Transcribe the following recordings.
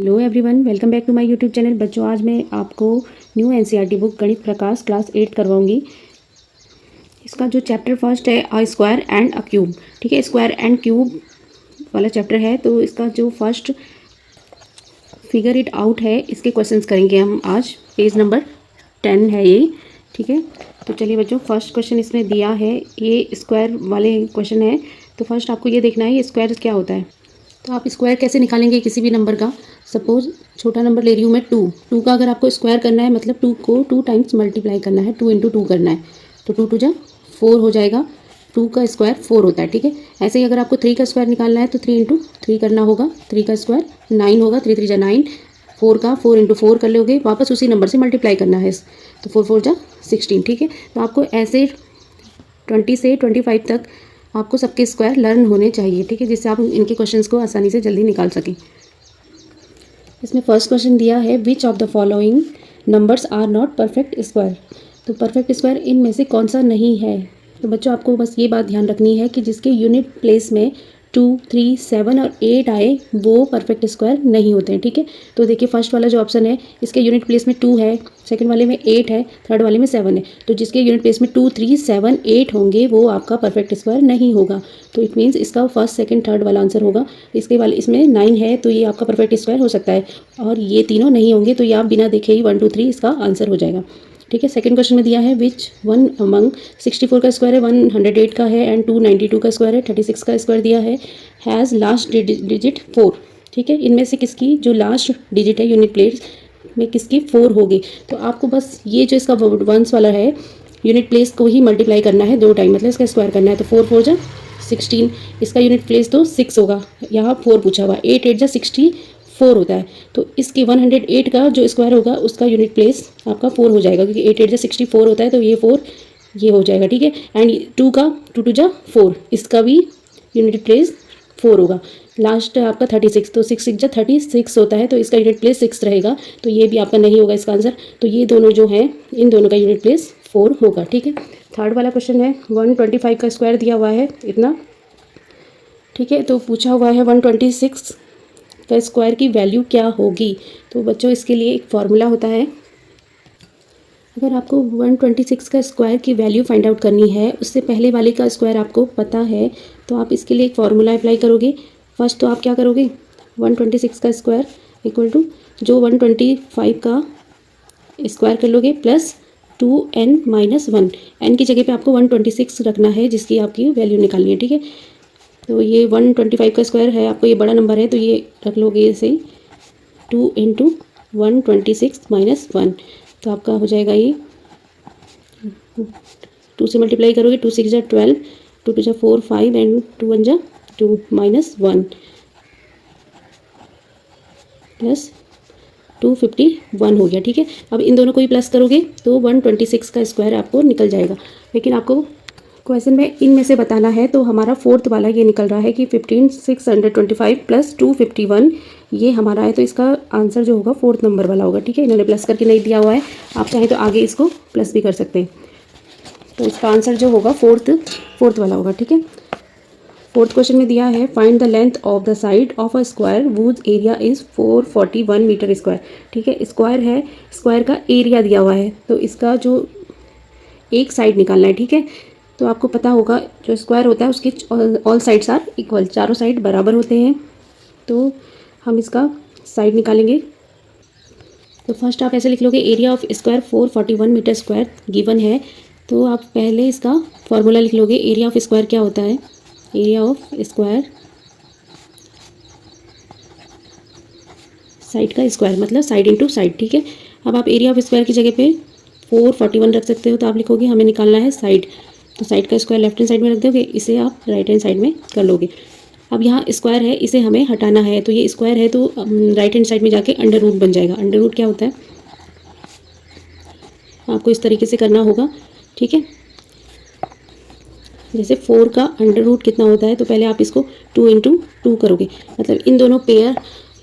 Hello everyone, welcome back to my YouTube channel. बच्चों, आज मैं आपको न्यू एनसीईआरटी बुक गणित प्रकाश क्लास 8 करवाऊंगी। इसका जो चैप्टर फर्स्ट है a square and a cube, ठीक है, स्क्वायर एंड क्यूब वाला चैप्टर है। तो इसका जो फर्स्ट फिगर इट आउट है, इसके क्वेश्चंस करेंगे हम आज। पेज नंबर 10 है ये, ठीक है। तो चलिए बच्चों, फर्स्ट क्वेश्चन इसमें दिया है, ये स्क्वायर वाले क्वेश्चन है। तो फर्स्ट आपको ये देखना है ये स्क्वायर क्या होता है। तो आप स्क्वायर कैसे निकालेंगे किसी भी नंबर का। सपोज छोटा नंबर ले रही हूँ मैं, टू का अगर आपको स्क्वायर करना है, मतलब 2 को 2 टाइम्स मल्टीप्लाई करना है, 2 इंटू 2 करना है, तो 2 2 जा 4 हो जाएगा। 2 का स्क्वायर 4 होता है, ठीक है। ऐसे ही अगर आपको 3 का स्क्वायर निकालना है तो 3 इंटू 3 करना होगा, 3 का स्क्वायर 9 होगा, 3 3 जा 9। 4 का 4 इंटू 4 कर लोगे, वापस उसी नंबर से मल्टीप्लाई करना है, तो 4 4 जा 16, ठीक है। तो आपको ऐसे 20 से 25 तक आपको सबके स्क्वायर लर्न होने चाहिए, ठीक है, जिससे आप इनके क्वेश्चंस को आसानी से जल्दी निकाल सकें। इसमें फर्स्ट क्वेश्चन दिया है, which of the following numbers are not perfect square. तो परफेक्ट स्क्वायर इनमें से कौन सा नहीं है। तो बच्चों, आपको बस ये बात ध्यान रखनी है कि जिसके यूनिट प्लेस में 2, 3, 7 और 8 आए वो परफेक्ट स्क्वायर नहीं होते हैं, ठीक है। तो देखिए, फर्स्ट वाला जो ऑप्शन है, इसके यूनिट प्लेस में 2 है, सेकंड वाले में 8 है, थर्ड वाले में 7 है। तो जिसके यूनिट प्लेस में 2, 3, 7, 8 होंगे वो आपका परफेक्ट स्क्वायर नहीं होगा। तो इट मीन्स इसका फर्स्ट, सेकंड, थर्ड वाला आंसर होगा। इसके वाले इसमें 9 है तो ये आपका परफेक्ट स्क्वायर हो सकता है, और ये तीनों नहीं होंगे तो ये आप बिना देखे ही 1, 2, 3 इसका आंसर हो जाएगा, ठीक है। सेकंड क्वेश्चन में दिया है, विच वन अमंग 64 का स्क्वायर है, 108 का है एंड 292 का स्क्वायर है, 36 का स्क्वायर दिया है, हैज़ लास्ट डिजिट 4, ठीक है। इनमें से किसकी जो लास्ट डिजिट है यूनिट प्लेस में किसकी 4 होगी। तो आपको बस ये जो इसका वंस वाला है यूनिट प्लेस को ही मल्टीप्लाई करना है 2 टाइम, मतलब इसका स्क्वायर करना है। तो 4 4 जा 16, इसका यूनिट प्लेस तो 6 होगा, यहाँ 4 पूछा हुआ, 8 8 जा 64 होता है। तो इसके 108 का जो स्क्वायर होगा उसका यूनिट प्लेस आपका 4 हो जाएगा, क्योंकि 8 8 जा 64 होता है, तो ये 4 ये हो जाएगा, ठीक है। एंड 2 का 2 2 जा 4, इसका भी यूनिट प्लेस 4 होगा। लास्ट है आपका 36, तो 6 6 जा 36 होता है, तो इसका यूनिट प्लेस 6 रहेगा, तो ये भी आपका नहीं होगा इसका आंसर। तो ये दोनों जो हैं, इन दोनों का यूनिट प्लेस 4 होगा, ठीक है। थर्ड वाला क्वेश्चन है, 125 का स्क्वायर दिया हुआ है इतना, ठीक है। तो पूछा हुआ है 126 का स्क्वायर की वैल्यू क्या होगी। तो बच्चों, इसके लिए एक फॉर्मूला होता है। अगर आपको 126 का स्क्वायर की वैल्यू फाइंड आउट करनी है, उससे पहले वाले का स्क्वायर आपको पता है, तो आप इसके लिए एक फार्मूला अप्लाई करोगे। फर्स्ट तो आप क्या करोगे, 126 का स्क्वायर इक्वल टू जो 125 का स्क्वायर कर लोगे प्लस 2n माइनस 1। n की जगह पे आपको 126 रखना है जिसकी आपकी वैल्यू निकालनी है, ठीक है। तो ये 125 का स्क्वायर है, आपको ये बड़ा नंबर है तो ये रख लोगे ऐसे ही, 2 इंटू 126 माइनस 1। तो आपका हो जाएगा ये 2 से मल्टीप्लाई करोगे, 2 6 जा 12, 2 2 जा 4 5 एंड 2 1 जा 2 माइनस 1 प्लस 251 हो गया, ठीक है। अब इन दोनों को ही प्लस करोगे तो 126 का स्क्वायर आपको निकल जाएगा। लेकिन आपको क्वेश्चन में इनमें से बताना है, तो हमारा फोर्थ वाला ये निकल रहा है कि 15625 प्लस 251 ये हमारा है, तो इसका आंसर जो होगा फोर्थ नंबर वाला होगा, ठीक है। इन्होंने प्लस करके नहीं दिया हुआ है, आप चाहें तो आगे इसको प्लस भी कर सकते हैं। तो इसका आंसर जो होगा फोर्थ वाला होगा, ठीक है। फोर्थ क्वेश्चन में दिया है, find the length of the side of a square whose area is 441 metre square, ठीक है। स्क्वायर है, स्क्वायर का एरिया दिया हुआ है, तो इसका जो एक साइड निकालना है, ठीक है। तो आपको पता होगा जो स्क्वायर होता है उसकी ऑल साइड्स आर इक्वल, चारों साइड बराबर होते हैं। तो हम इसका साइड निकालेंगे। तो फर्स्ट आप ऐसे लिख लोगे, area of square 441 metre square given है। तो आप पहले इसका फॉर्मूला लिख लोगे। एरिया ऑफ स्क्वायर क्या होता है, एरिया ऑफ स्क्वायर साइड का स्क्वायर, मतलब साइड इंटू साइड, ठीक है। अब आप एरिया ऑफ स्क्वायर की जगह पे 441 रख सकते हो, तो आप लिखोगे हमें निकालना है साइड, तो साइड का स्क्वायर लेफ्ट हैंड साइड में रख दोगे, इसे आप राइट हैंड साइड में कर लोगे। अब यहाँ स्क्वायर है, इसे हमें हटाना है, तो ये स्क्वायर है तो राइट हैंड साइड में जाके अंडर रूट बन जाएगा। अंडर रूट क्या होता है, आपको इस तरीके से करना होगा, ठीक है। जैसे 4 का अंडर रूट कितना होता है, तो पहले आप इसको 2 इंटू 2 करोगे, मतलब इन दोनों पेयर,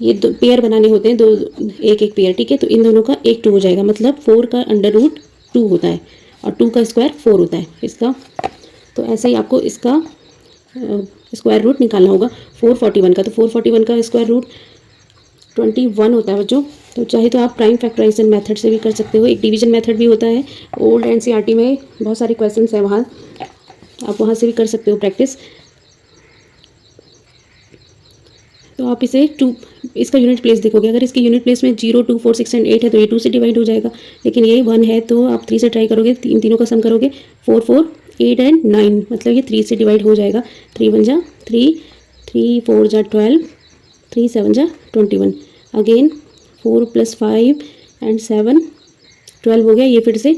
ये दो पेयर बनाने होते हैं, दो एक एक पेयर, ठीक है। तो इन दोनों का 1 2 हो जाएगा, मतलब 4 का अंडर रूट 2 होता है और 2 का स्क्वायर 4 होता है इसका। तो ऐसे ही आपको इसका स्क्वायर रूट निकालना होगा 441 का। तो 441 का स्क्वायर रूट 21 होता है बच्चों। तो चाहे तो आप प्राइम फैक्टराइजेशन मेथड से भी कर सकते हो, एक डिवीजन मेथड भी होता है, ओल्ड एनसीईआरटी में बहुत सारे क्वेश्चन है वहाँ, आप वहाँ से भी कर सकते हो प्रैक्टिस। तो आप इसे इसका यूनिट प्लेस देखोगे, अगर इसके यूनिट प्लेस में 0 2 4 6 एंड 8 है तो ये 2 से डिवाइड हो जाएगा, लेकिन ये 1 है तो आप 3 से ट्राई करोगे, तीनों का सम करोगे, 4 4 8 एंड 9, मतलब ये 3 से डिवाइड हो जाएगा। 3 1 जा 3, 3 4 जा 12, 3 7 जा 21, अगेन 4 + 5 एंड 7 12 हो गया, ये फिर से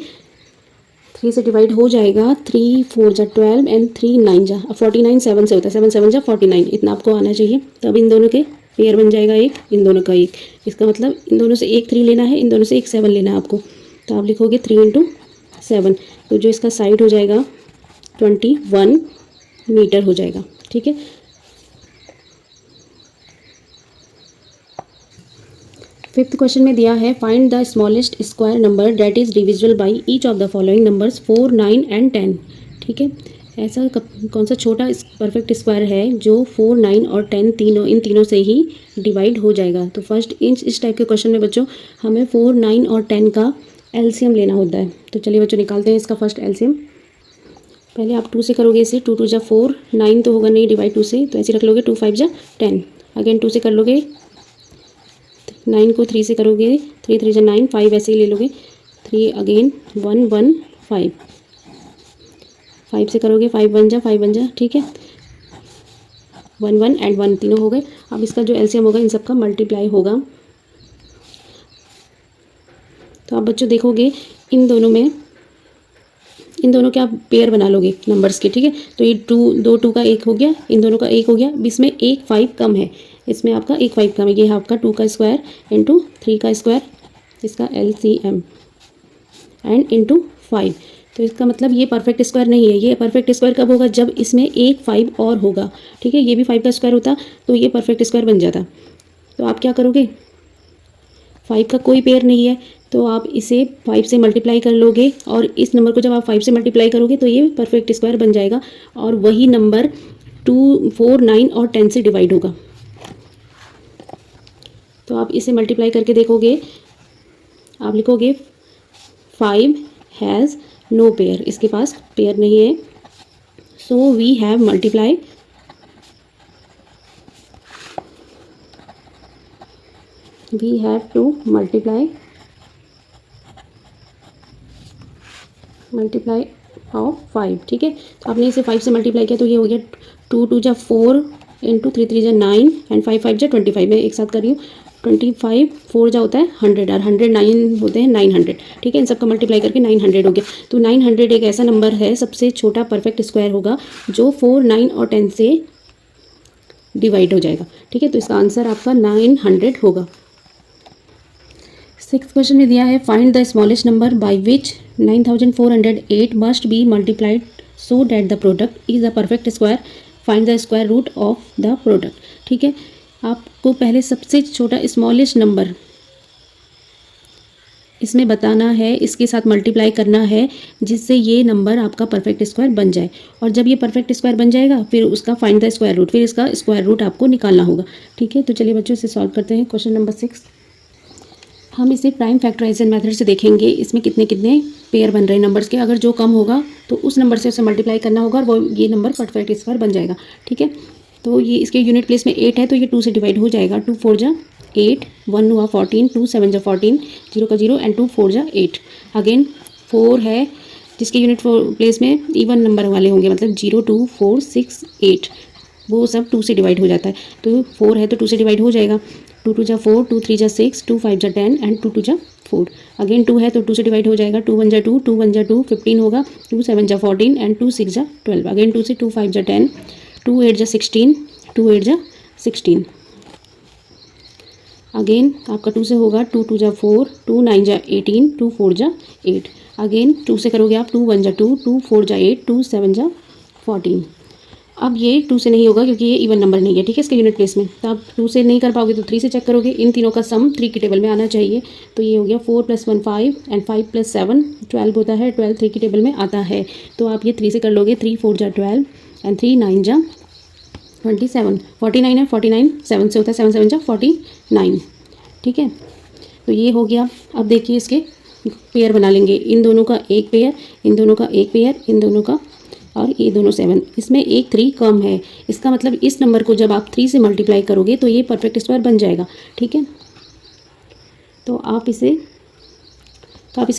3 से डिवाइड हो जाएगा। 3 4 जा 12 एंड 3 9 जा 49, 7 से होता है, 7 7 जा 49, इतना आपको आना चाहिए। तब इन दोनों के पेयर बन जाएगा एक, इन दोनों का एक, इसका मतलब इन दोनों से एक 3 लेना है, इन दोनों से एक 7 लेना है आपको। तो आप लिखोगे 3 × 7, तो जो इसका साइड हो जाएगा 21 मीटर हो जाएगा। ठीक है, फिफ्थ क्वेश्चन में दिया है find the smallest square number that is divisible by each of the following numbers 4 9 and 10। ठीक है, ऐसा कौन सा छोटा परफेक्ट स्क्वायर है जो 4 9 और 10 इन तीनों से ही डिवाइड हो जाएगा। तो फर्स्ट इस टाइप के क्वेश्चन में बच्चों हमें 4 9 और 10 का एलसीएम लेना होता है। तो चलिए बच्चों निकालते हैं इसका फर्स्ट एलसीएम। पहले आप 2 से करोगे इसे, 2 2 जा 4, 9 तो होगा नहीं डिवाइड 2 से, तो ऐसे रख लोगे, 2 5 जा 10, अगेन 2 से कर लोगे, 9 को 3 से करोगे, 3 3 जा 9, 5 ऐसे ही ले लोगे, 3 अगेन 1 1 5, 5 से करोगे, 5 1 जा 5 1 जा, ठीक है, 1 1 एंड 1 तीनों हो गए। अब इसका जो एलसीएम होगा इन सब का मल्टीप्लाई होगा। तो आप बच्चों देखोगे इन दोनों के आप पेयर बना लोगे नंबर्स के। ठीक है, तो ये 2 का 1 हो गया, इन दोनों का 1 हो गया, इसमें एक 5 कम है, इसमें आपका एक 5 कम है, ये है आपका 2 का स्क्वायर इंटू 3 का स्क्वायर, इसका एलसीएम एंड इंटू 5। तो इसका मतलब ये परफेक्ट स्क्वायर नहीं है। ये परफेक्ट स्क्वायर कब होगा, जब इसमें एक 5 और होगा। ठीक है, ये भी 5 का स्क्वायर होता तो ये परफेक्ट स्क्वायर बन जाता। तो आप क्या करोगे, 5 का कोई पेयर नहीं है तो आप इसे 5 से मल्टीप्लाई कर लोगे, और इस नंबर को जब आप 5 से मल्टीप्लाई करोगे तो ये परफेक्ट स्क्वायर बन जाएगा, और वही नंबर 2 4 9 और 10 से डिवाइड होगा। तो आप इसे मल्टीप्लाई करके देखोगे, आप लिखोगे 5 हैज़ नो पेयर, इसके पास पेयर नहीं है, so we have multiply we have to multiply of 5। ठीक है, तो आपने इसे 5 से मल्टीप्लाई किया तो ये हो गया 2 2 जा 4 इंटू 3 3 जा 9 एंड 5 5 जा 25। मैं एक साथ कर रही हूँ, 25 4 जा होता है 100 और 100 9 होते हैं 900। ठीक है, इन सब का मल्टीप्लाई करके 900 हो गया। तो 900 एक ऐसा नंबर है, सबसे छोटा परफेक्ट स्क्वायर होगा जो 4 9 और 10 से डिवाइड हो जाएगा। ठीक है, तो इसका आंसर आपका 900 होगा। सिक्स्थ क्वेश्चन में दिया है find the smallest number by which 9408 must be multiplied so that the product is a perfect square, find the square root of the product. ठीक है, आपको पहले सबसे छोटा स्मॉलेस्ट नंबर इसमें बताना है, इसके साथ मल्टीप्लाई करना है जिससे ये नंबर आपका परफेक्ट स्क्वायर बन जाए, और जब ये परफेक्ट स्क्वायर बन जाएगा फिर उसका फाइंड द स्क्वायर रूट, फिर इसका स्क्वायर रूट आपको निकालना होगा। ठीक है, तो चलिए बच्चों इसे सॉल्व करते हैं। क्वेश्चन नंबर 6 हम इसे प्राइम फैक्टराइजेशन मेथड से देखेंगे, इसमें कितने कितने पेयर बन रहे हैं नंबर्स के, अगर जो कम होगा तो उस नंबर से उसे मल्टीप्लाई करना होगा और वो ये नंबर परफेक्ट स्क्वायर बन जाएगा। ठीक है, तो ये इसके यूनिट प्लेस में 8 है तो ये 2 से डिवाइड हो जाएगा, 2 4 जा 8, 1 हुआ 14, 2 7 जा 14, 0 का 0 एंड 2 4 जा 8, अगेन 4 है जिसके यूनिट प्लेस में इवन नंबर वाले होंगे, मतलब 0 2 4 6 8, वो सब 2 से डिवाइड हो जाता है। तो 4 है तो 2 से डिवाइड हो जाएगा, 2 2 जा 4, 2 3 जा 6, 2 5 जा 10 एंड 2 2 जा 4, अगेन 2 है तो 2 से डिवाइड हो जाएगा, 2 1 जा 2, 2 1 जा 2 15 होगा, 2 7 जा 14 एंड 2 6 जा 12, अगेन 2 से 2 5 जा 10, 2 8 जा 16, 2 8 जा 16, अगेन आपका 2 से होगा, 2 2 जा 4, 2 9 जा 18, 2 4 जा 8, अगेन 2 से करोगे आप, 2 1 जा 2, 2 4 जा 8, 2 7 जा 14। अब ये 2 से नहीं होगा क्योंकि ये इवन नंबर नहीं है। ठीक है, इसके यूनिट प्लेस में, तो आप 2 से नहीं कर पाओगे तो 3 से चेक करोगे, इन तीनों का सम 3 की टेबल में आना चाहिए। तो ये हो गया 4 + 1 5 एंड 5 + 7 12 होता है, 12 3 की टेबल में आता है। तो आप ये 3 से कर लोगे, 3 4 जा 12 एंड 3 9 जा 27, 49 है, 49 7 से होता है, 7 7 जा 49, ठीक है, तो ये हो गया। अब देखिए इसके पेयर बना लेंगे, इन दोनों का एक पेयर, इन दोनों का एक पेयर, इन दोनों का, और ये दोनों 7। इसमें एक 3 कम है, इसका मतलब इस नंबर को जब आप 3 से मल्टीप्लाई करोगे तो ये परफेक्ट स्क्वायर बन जाएगा। ठीक है, तो आप इसे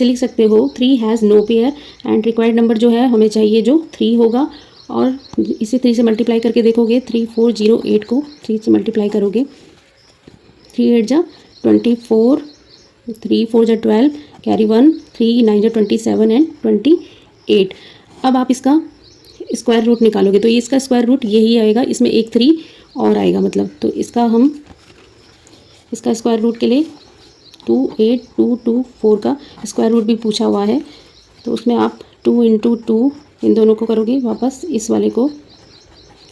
लिख सकते हो 3 has no pair and required number जो है हमें चाहिए जो 3 होगा। और इसे 3 से मल्टीप्लाई करके देखोगे, 3408 को 3 से मल्टीप्लाई करोगे, 3 8 जा 24, 3 4 जा 12, कैरी 1, 3 9 जा 27 एंड 28। अब आप इसका स्क्वायर रूट निकालोगे तो ये इसका स्क्वायर रूट यही आएगा, इसमें एक 3 और आएगा, मतलब तो इसका स्क्वायर रूट के लिए 28224 का स्क्वायर रूट भी पूछा हुआ है। तो उसमें आप 2 × 2 इन दोनों को करोगे वापस, इस वाले को,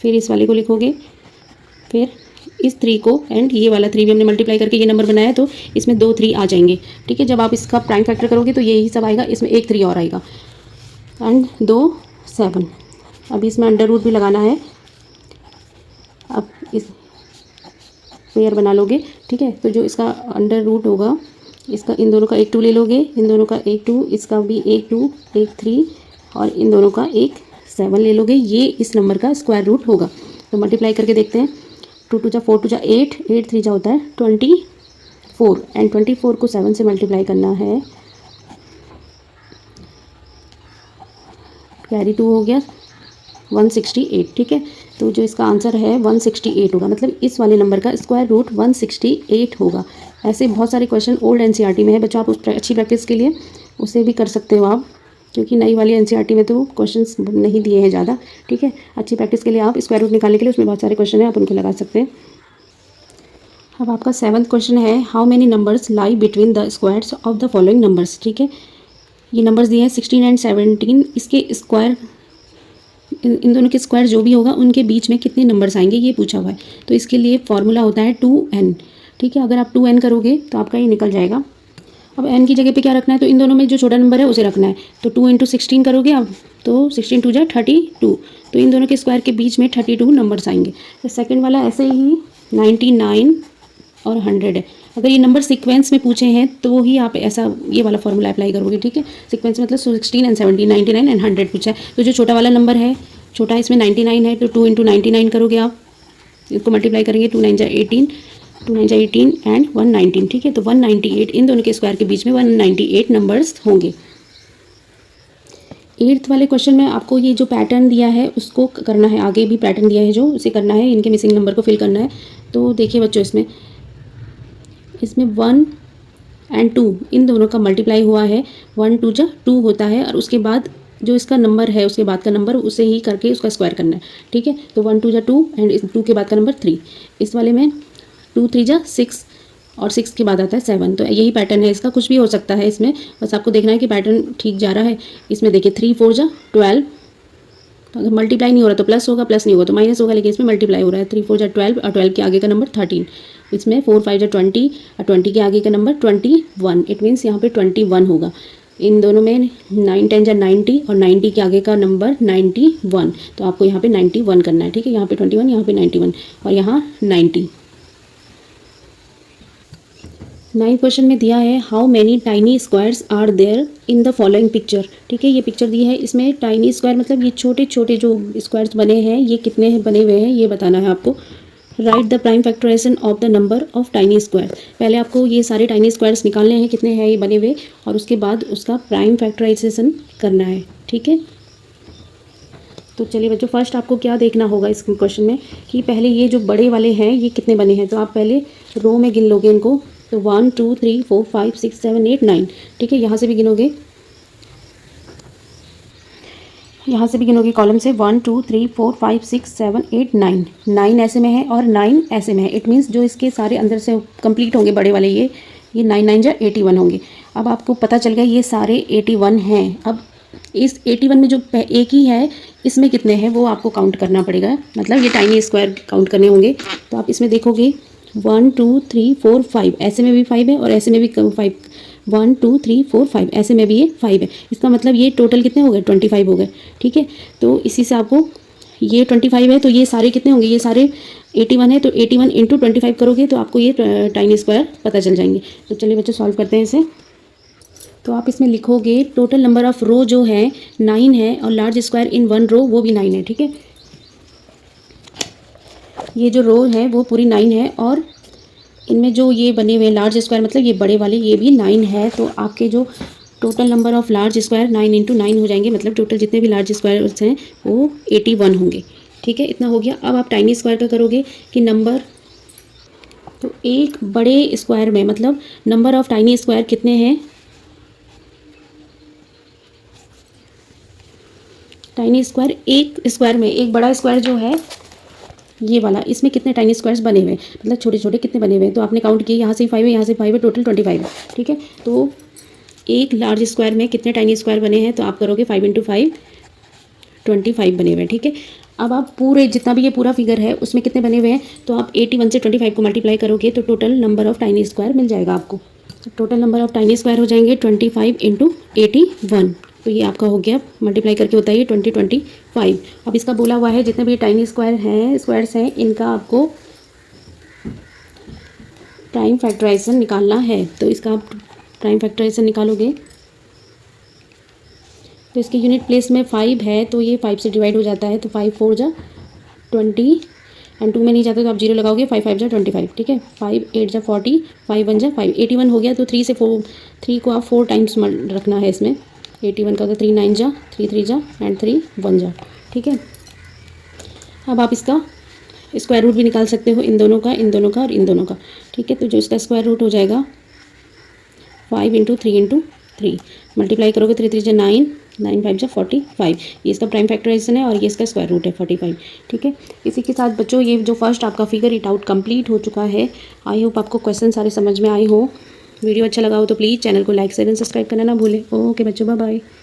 फिर इस वाले को लिखोगे, फिर इस 3 को, एंड ये वाला 3 भी हमने मल्टीप्लाई करके ये नंबर बनाया, तो इसमें 2 3 आ जाएंगे। ठीक है, जब आप इसका प्राइम फैक्टर करोगे तो यही सब आएगा, इसमें एक 3 और आएगा, एंड 2 7। अब इसमें अंडर रूट भी लगाना है। अब इस पेयर बना लोगे। ठीक है, तो जो इसका अंडर रूट होगा, इसका इन दोनों का एक 2 ले लोगे, इन दोनों का एक 2, इसका भी एक 2, एक 3, और इन दोनों का एक 7 ले लोगे। ये इस नंबर का स्क्वायर रूट होगा। तो मल्टीप्लाई करके देखते हैं, 2 2 जा 4 2 जा 8, 8 3 जा होता है 24, एंड 24 को 7 से मल्टीप्लाई करना है, कैरी 2 हो गया 168। ठीक है, तो जो इसका आंसर है 168 होगा, मतलब इस वाले नंबर का स्क्वायर रूट 168 होगा। ऐसे बहुत सारे क्वेश्चन ओल्ड एनसीईआरटी में है बच्चों, आप उस अच्छी प्रैक्टिस के लिए उसे भी कर सकते हो आप, क्योंकि नई वाली एनसीईआरटी में तो क्वेश्चंस नहीं दिए हैं ज़्यादा। ठीक है, अच्छी प्रैक्टिस के लिए आप स्क्वायर रूट निकालने के लिए उसमें बहुत सारे क्वेश्चन हैं, आप उनको लगा सकते हैं। अब आपका 7वां क्वेश्चन है, how many numbers lie between the squares of the following numbers. ठीक है, ये नंबर्स दिए हैं 16 एंड 17, इसके स्क्वायर, इन दोनों के स्क्वायर जो भी होगा उनके बीच में कितने नंबर्स आएंगे ये पूछा हुआ है। तो इसके लिए फॉर्मूला होता है 2n। ठीक है, अगर आप 2n करोगे तो आपका ये निकल जाएगा। अब n की जगह पे क्या रखना है, तो इन दोनों में जो छोटा नंबर है उसे रखना है। तो 2 × 16 करोगे आप, तो 16 2 जा 32, तो इन दोनों के स्क्वायर के बीच में 32 नंबर्स आएंगे। तो सेकंड वाला ऐसे ही 99 और 100 है। अगर ये नंबर सीक्वेंस में पूछे हैं तो ही आप ऐसा ये वाला फॉर्मूला अप्लाई करोगे। ठीक है, सीक्वेंस मतलब 16 एंड 17, 99 एंड 100 पूछा है, तो जो छोटा वाला नंबर है, छोटा इसमें 99 है, तो 2 × 99 करोगे आप, इसको मल्टीप्लाई करेंगे, 2 9 जा 18, 2 9 जा 18 एंड 119। ठीक है, तो 198, इन दोनों के स्क्वायर के बीच में 198 नंबर्स होंगे। 8th वाले क्वेश्चन में आपको ये जो पैटर्न दिया है उसको करना है, आगे भी पैटर्न दिया है जो उसे करना है, इनके मिसिंग नंबर को फिल करना है। तो देखिए बच्चों, इसमें 1 एंड 2 इन दोनों का मल्टीप्लाई हुआ है, 1 2 जा 2 होता है, और उसके बाद जो इसका नंबर है उसके बाद का नंबर उसे ही करके उसका स्क्वायर करना है। ठीक है, तो 1 2 जा 2 एंड इस 2 के बाद का नंबर 3। इस वाले में 2 3 जा 6 और 6 के बाद आता है 7। तो यही पैटर्न है इसका, कुछ भी हो सकता है इसमें, बस आपको देखना है कि पैटर्न ठीक जा रहा है। इसमें देखिए 3 4 जा 12, तो अगर मल्टीप्लाई नहीं हो रहा तो प्लस होगा, प्लस नहीं होगा तो माइनस होगा, लेकिन इसमें मल्टीप्लाई हो रहा है। 3 4 जा 12 और 12 के आगे का नंबर 13। इसमें 4 5 जा 20 और 20 के आगे का नंबर 21। इट मीन्स यहाँ पे 21 होगा। इन दोनों में 9 10 जा 90 और 90 के आगे का नंबर 91, तो आपको यहाँ पे 91 करना है। ठीक है, यहाँ पे 21, यहाँ पे 91 और यहाँ 90। 9th क्वेश्चन में दिया है, how many tiny squares are there in the following picture. ठीक है, ये पिक्चर दी है, इसमें टाइनी स्क्वायर मतलब ये छोटे छोटे जो स्क्वायर्स बने हैं ये कितने बने हुए हैं ये बताना है आपको। Write the prime factorisation of the number of tiny square. पहले आपको ये सारे टाइनी स्क्वायर्स निकालने हैं, कितने हैं ये बने हुए, और उसके बाद उसका प्राइम फैक्टराइजेशन करना है। ठीक है, तो चलिए बच्चों, फर्स्ट आपको क्या देखना होगा इस क्वेश्चन में कि पहले ये जो बड़े वाले हैं ये कितने बने हैं। तो आप पहले रो में गिन लोगे इनको, तो 1 2 3 4 5 6 7 8 9। ठीक है, यहाँ से भी गिनोगे, यहाँ से भी गिनोगे कॉलम से 1 2 3 4 5 6 7 8 9। 9 ऐसे में है और 9 ऐसे में है। इट मीन्स जो इसके सारे अंदर से कंप्लीट होंगे बड़े वाले ये 9 9 जा 81 होंगे। अब आपको पता चल गया ये सारे 81 हैं। अब इस 81 में जो एक ही है इसमें कितने हैं वो आपको काउंट करना पड़ेगा, मतलब ये टाइनी स्क्वायर काउंट करने होंगे। तो आप इसमें देखोगे 1 2 3 4 5, ऐसे में भी 5 है और ऐसे में भी 5, 1 2 3 4 5, ऐसे में भी ये 5 है। इसका मतलब ये टोटल कितने हो गए, 25 हो गए। ठीक है, तो इसी से आपको ये 25 है, तो ये सारे कितने होंगे, ये सारे 81 है तो 81 इंटू 25 करोगे तो आपको ये टाइनी स्क्वायर पता चल जाएंगे। तो चलिए बच्चों सॉल्व करते हैं इसे। तो आप इसमें लिखोगे टोटल नंबर ऑफ़ रो जो है 9 है और large square in one row वो भी 9 है, ठीक है। ये जो रो है वो पूरी 9 है और इनमें जो ये बने हुए लार्ज स्क्वायर मतलब ये बड़े वाले ये भी 9 है। तो आपके जो total number of large square 9 into 9 हो जाएंगे, मतलब टोटल जितने भी लार्ज स्क्वायर्स हैं वो 81 होंगे, ठीक है। इतना हो गया। अब आप टाइनी स्क्वायर का करोगे कि नंबर, तो एक बड़े स्क्वायर में मतलब नंबर ऑफ़ टाइनी स्क्वायर कितने हैं, टाइनी स्क्वायर एक स्क्वायर में एक बड़ा स्क्वायर जो है ये वाला, इसमें कितने टाइनी स्क्वायर्स बने हुए हैं मतलब छोटे छोटे कितने बने हुए हैं। तो आपने काउंट किए, यहाँ से 5 है, यहाँ से 5 है, टोटल 25 है, ठीक है। तो एक लार्ज स्क्वायर में कितने टाइनी स्क्वायर बने हैं, तो आप करोगे 5 इंटू 5 25 बने हुए हैं, ठीक है। अब आप पूरे जितना भी ये पूरा फिगर है उसमें कितने बने हुए हैं, तो आप 81 से 25 को मल्टीप्लाई करोगे तो total number of tiny square मिल जाएगा आपको। तो total number of tiny square हो जाएंगे 25 इंटू 81। तो ये आपका हो गया, मल्टीप्लाई करके होता है ये 25। अब इसका बोला हुआ है जितने भी टाइनी स्क्वायर्स हैं इनका आपको प्राइम फैक्टराइजेशन निकालना है। तो इसका आप प्राइम फैक्टराइजेशन निकालोगे तो इसके यूनिट प्लेस में 5 है तो ये 5 से डिवाइड हो जाता है। तो 5 4 जा 20 एंड 2 में नहीं जाता तो आप 0 लगाओगे, 5 5 जा 25, ठीक है। 5 8 जा 40, 5 1 जा 5, 81 हो गया। तो 3 को आप 4 टाइम्स रखना है इसमें। 81 का होता है 3 9 जा 3 3 जा एंड 3 1 जा, ठीक है। अब आप इसका स्क्वायर रूट भी निकाल सकते हो, इन दोनों का और इन दोनों का, ठीक है। तो जो इसका स्क्वायर रूट हो जाएगा 5 इंटू 3 इंटू 3, मल्टीप्लाई करोगे 3 3 जा 9 9 5 जा 45। ये इसका प्राइम फैक्टराइजेशन है और ये इसका स्क्वायर रूट है 45, ठीक है। इसी के साथ बच्चों ये जो फर्स्ट आपका फिगर इट आउट कंप्लीट हो चुका है। आई होप आपको क्वेश्चन सारे समझ में आए हो। वीडियो अच्छा लगा हो तो प्लीज़ चैनल को लाइक शेयर एंड सब्सक्राइब करना ना भूलें। ओके बच्चों, बाय बाय।